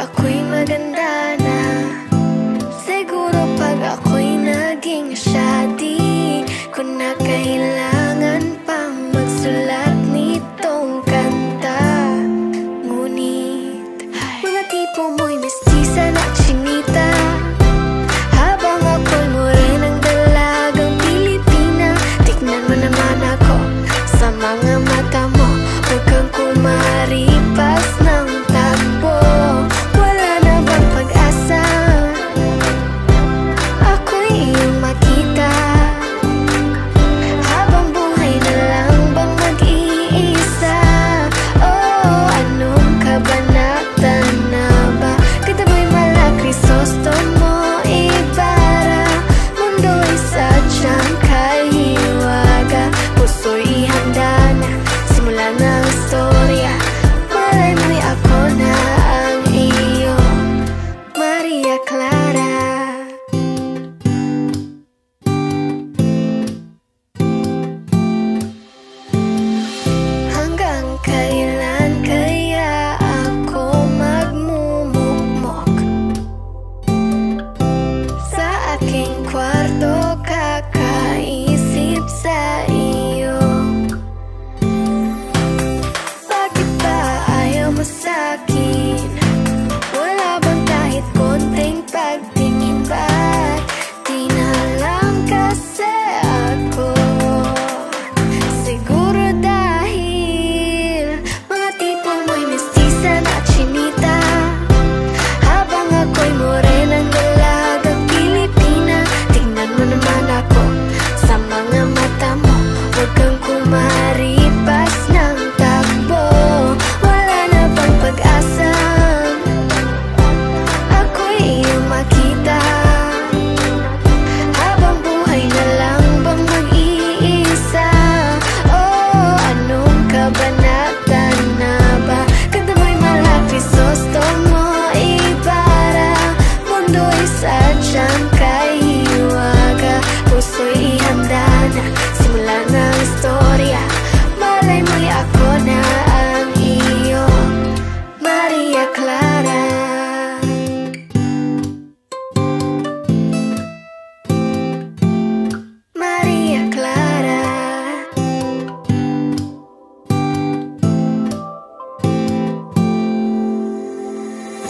ako'y maganda na. Siguro pag ako'y naging siya, di ko na kailangan pang magsulat nitong kanta. Ngunit mga tipo mo'y mestiza na chinita, habang ako'y morenang dalagang Pilipina. Tignan mo naman ako sa mga mata mo, huwag kang kumaripas ng takbo. Wala na bang pag-asa ako'y iyong makita, habang buhay na lang bang mag-iisa? Oh, anong kabanata na ba? Ganda mo'y mala Crisostomo Ibarra, mundo'y sadyang kahiwaga, puso'y ihanda na, simula ng istorya. Malay mo'y ako na ang iyong Maria Clara. Hanggang kailan kaya ako magmumukmok sa aking kwarto, kakaisip sa iyo? Bakit ba ayaw mo sa'kin? Wala bang kahit konting pagtingin? Ba't di na lang kasi ako? Siguro dahil mga tipo mo'y mestiza na chinita, habang ako'y morenang dalagang Pilipina. Tingnan mo naman ako sa mga mata mo, huwag kang kumaripas ng takbo. Wala na bang pag-asa ako'y iyong makita, habang buhay na lang bang mag-iisa? Oh, anong kabanata na ba? Ganda mo'y mala Crisostomo Ibarra, mundo'y sadyang kahiwaga, puso'y ihanda na, simula ng istorya. Malay mo'y ako na ang iyong Maria Clara. Maria Clara.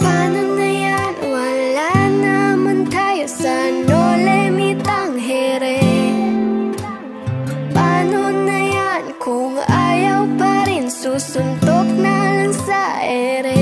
Paano na yan? Wala naman tayo sa Nolemitang here. Paano na yan kung ayaw pa rin? Susuntok na lang sa ere.